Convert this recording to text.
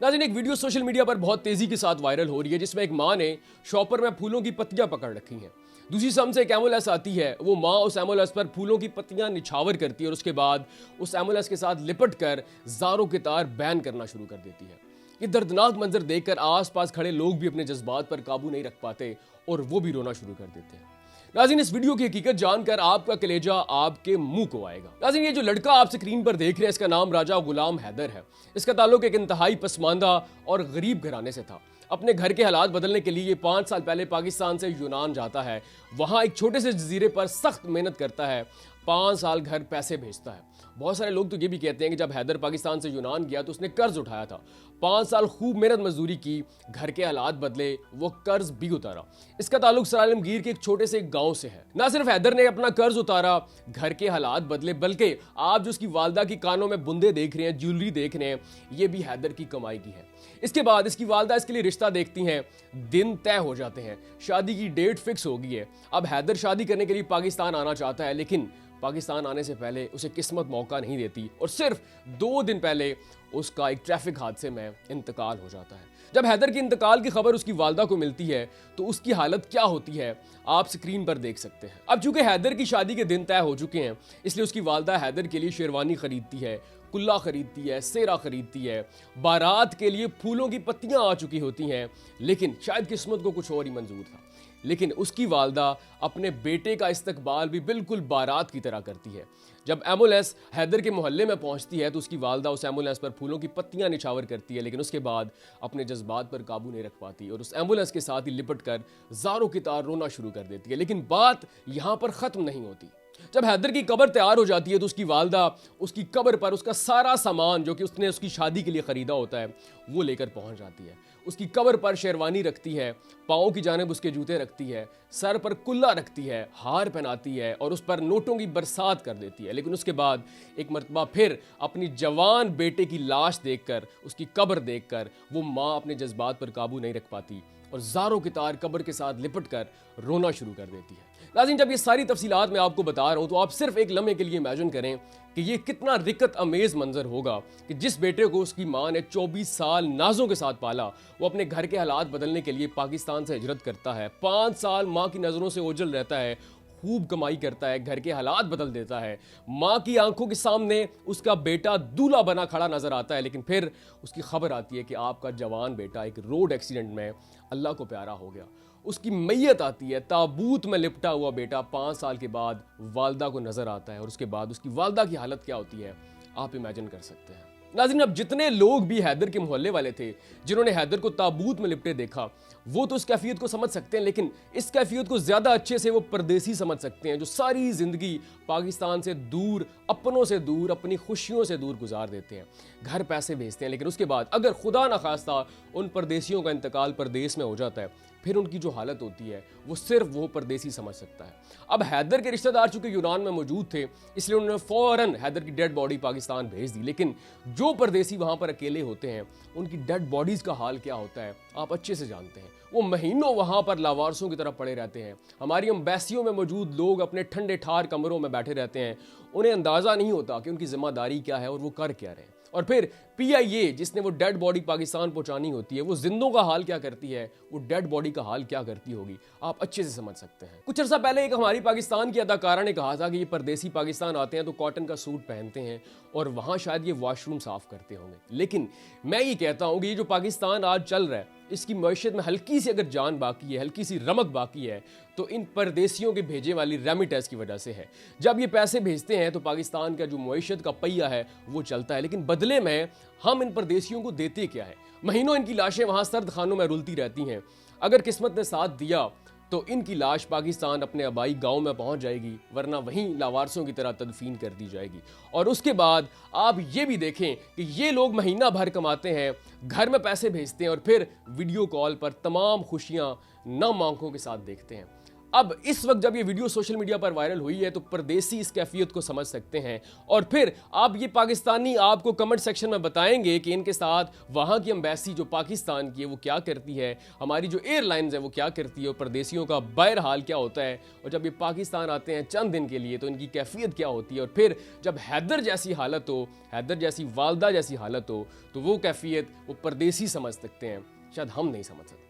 नाज़रीन, एक video social media पर बहुत तेजी के साथ वायरल हो रही है जिसमें एक माँ ने शॉपर में फूलों की पत्तियां पकड़ रखी हैं। दूसरी सम से एक एम्बुलेंस आती है, वो माँ उस एम्बुलेंस पर फूलों की पत्तियां निछावर करती है और उसके बाद उस एम्बुलेंस के साथ लिपट कर जारों के तार बैन करना शुरू कर देती है। ये दर्दनाक मंजर देखकर आसपास खड़े लोग भी अपने जज्बात पर काबू नहीं रख पाते और वो भी रोना शुरू कर देते हैं। नाज़रीन, इस वीडियो की हकीकत जानकर आपका कलेजा आपके मुंह को आएगा। नाज़रीन, ये जो लड़का आप स्क्रीन पर देख रहे हैं, इसका नाम राजा गुलाम हैदर है। इसका ताल्लुक एक इंतहाई पसमानदा और गरीब घराने से था। अपने घर के हालात बदलने के लिए ये 5 साल पहले पाकिस्तान से यूनान जाता है। वहां एक छोटे से जजीरे पर सख्त मेहनत करता है। 5 साल घर पैसे भेजता है। बहुत सारे लोग तो ये भी कहते हैं कि जब हैदर पाकिस्तान से यूनान गया तो उसने कर्ज उठाया था। 5 साल खूब मेहनत मजदूरी की, घर के हालात बदले, वो कर्ज भी उतारा। इसका ताल्लुक सर आलमगीर के एक छोटे से गांव से है। ना सिर्फ हैदर ने अपना कर्ज उतारा, घर के हालात बदले, बल्कि आप जो उसकी वालदा की कानों में बुंदे देख रहे हैं, ज्वेलरी देख रहे हैं, ये भी हैदर की कमाई की है। इसके बाद इसकी वालदा इसके लिए रिश्ता देखती हैं। दिन तय हो जाते हैं, शादी की डेट फिक्स हो गई है। अब हैदर शादी करने के लिए पाकिस्तान आना चाहता है, लेकिन पाकिस्तान आने से पहले उसे किस्मत मौका नहीं देती और सिर्फ 2 दिन पहले उसका एक ट्रैफिक हादसे में इंतकाल हो जाता है। जब हैदर के इंतकाल की खबर उसकी वालदा को मिलती है तो उसकी हालत क्या होती है आप स्क्रीन पर देख सकते हैं। अब चूंकि हैदर की शादी के दिन तय हो चुके हैं, इसलिए उसकी वालदा हैदर के लिए शेरवानी खरीदती है, कुल्ला खरीदती है, सेरा खरीदती है। बारात के लिए फूलों की पत्तियां आ चुकी होती हैं, लेकिन शायद किस्मत को कुछ और ही मंजूर था। लेकिन उसकी वालदा अपने बेटे का इस्तकबाल भी बिल्कुल बारात की तरह करती है। जब एम्बुलेंस हैदर के मोहल्ले में पहुंचती है तो उसकी वालदा उस एम्बुलेंस पर फूलों की पत्तियां निछावर करती है, लेकिन उसके बाद अपने जज्बात पर काबू नहीं रख पाती और उस एम्बुलेंस के साथ ही लिपट कर जारों की तार रोना शुरू कर देती है। लेकिन बात यहां पर खत्म नहीं होती। जब हैदर की कब्र तैयार हो जाती है तो उसकी वालदा उसकी कब्र पर उसका सारा सामान जो कि उसने उसकी शादी के लिए खरीदा होता है वो लेकर पहुंच जाती है। उसकी कब्र पर शेरवानी रखती है, पाँव की जानिब उसके जूते रखती है, सर पर कुल्ला रखती है, हार पहनाती है और उस पर नोटों की बरसात कर देती है। लेकिन उसके बाद एक मरतबा फिर अपनी जवान बेटे की लाश देखकर, उसकी कब्र देखकर वो माँ अपने जज्बात पर काबू नहीं रख पाती और जारों की तार कब्र के साथ लिपट कर रोना शुरू कर देती है। नाज़रीन, जब ये सारी तफसीलात मैं आपको बता रहा हूं तो आप सिर्फ एक लम्हे के लिए इमेजिन करें कि ये कितना रिकत अमेज मंजर होगा कि जिस बेटे को उसकी मां ने 24 साल नाजों के साथ पाला, वो अपने घर के हालात बदलने के लिए पाकिस्तान से हिजरत करता है। 5 साल मां की नज़रों से ओझल रहता है, खूब कमाई करता है, घर के हालात बदल देता है। माँ की आंखों के सामने उसका बेटा दूल्हा बना खड़ा नजर आता है, लेकिन फिर उसकी खबर आती है कि आपका जवान बेटा एक रोड एक्सीडेंट में अल्लाह को प्यारा हो गया। उसकी मैयत आती है, ताबूत में लिपटा हुआ बेटा 5 साल के बाद वालदा को नजर आता है और उसके बाद उसकी वालदा की हालत क्या होती है आप इमेजिन कर सकते हैं। नाज़रीन, अब जितने लोग भी हैदर के मोहल्ले वाले थे जिन्होंने हैदर को ताबूत में लिपटे देखा, वो तो इस कैफियत को समझ सकते हैं, लेकिन इस कैफियत को ज्यादा अच्छे से वो परदेसी समझ सकते हैं जो सारी जिंदगी पाकिस्तान से दूर, अपनों से दूर, अपनी खुशियों से दूर गुजार देते हैं, घर पैसे भेजते हैं, लेकिन उसके बाद अगर खुदा न खास्ता उन परदेसियों का इंतकाल परदेश में हो जाता है, फिर उनकी जो हालत होती है वो सिर्फ वो परदेसी समझ सकता है। अब हैदर के रिश्तेदार चूंकि यूनान में मौजूद थे, इसलिए उन्होंने फौरन हैदर की डेड बॉडी पाकिस्तान भेज दी। लेकिन जो परदेसी वहां पर अकेले होते हैं, उनकी डेड बॉडीज का हाल क्या होता है आप अच्छे से जानते हैं। वो महीनों वहां पर लावारसों की तरह पड़े रहते हैं। हमारी एम्बेसियों में मौजूद लोग अपने ठंडे ठार कमरों में बैठे रहते हैं। उन्हें अंदाजा नहीं होता कि उनकी जिम्मेदारी क्या है और वो कर क्या रहे हैं। और फिर PIA जिसने वो डेड बॉडी पाकिस्तान पहुंचानी होती है, वो जिंदों का हाल क्या करती है, वो डेड बॉडी का हाल क्या करती होगी आप अच्छे से समझ सकते हैं। कुछ अर्सा पहले एक हमारी पाकिस्तान की अदाकारा ने कहा था कि ये परदेसी पाकिस्तान आते हैं तो कॉटन का सूट पहनते हैं और वहां शायद ये वॉशरूम साफ करते होंगे। लेकिन मैं ये कहता हूं कि ये जो पाकिस्तान आज चल रहा है, इसकी मैशत में हल्की सी अगर जान बाकी है, हल्की सी रमक बाकी है, तो इन परदेसियों के भेजे वाली रेमिटेंस की वजह से है। जब ये पैसे भेजते हैं तो पाकिस्तान का जो मैशत का पहिया है वो चलता है, लेकिन बदले में हम इन परदेसियों को देते क्या है। महीनों इनकी लाशें वहां सर्द खानों में रुलती रहती हैं। अगर किस्मत ने साथ दिया तो इनकी लाश पाकिस्तान अपने आबाई गांव में पहुंच जाएगी, वरना वहीं लावारसों की तरह तदफीन कर दी जाएगी। और उसके बाद आप ये भी देखें कि ये लोग महीना भर कमाते हैं, घर में पैसे भेजते हैं और फिर वीडियो कॉल पर तमाम खुशियां नम आंखों के साथ देखते हैं। अब इस वक्त जब ये वीडियो सोशल मीडिया पर वायरल हुई है तो परदेसी इस कैफियत को समझ सकते हैं और फिर अब ये पाकिस्तानी आपको कमेंट सेक्शन में बताएंगे कि इनके साथ वहां की एम्बेसी जो पाकिस्तान की है वो क्या करती है, हमारी जो एयरलाइंस है वो क्या करती है और परदेसियों का बहरहाल क्या होता है, और जब ये पाकिस्तान आते हैं चंद दिन के लिए तो इनकी कैफियत क्या होती है, और फिर जब हैदर जैसी हालत हो, हैदर जैसी वालदा जैसी हालत हो, तो वो कैफियत वो परदेसी समझ सकते हैं, शायद हम नहीं समझ सकते।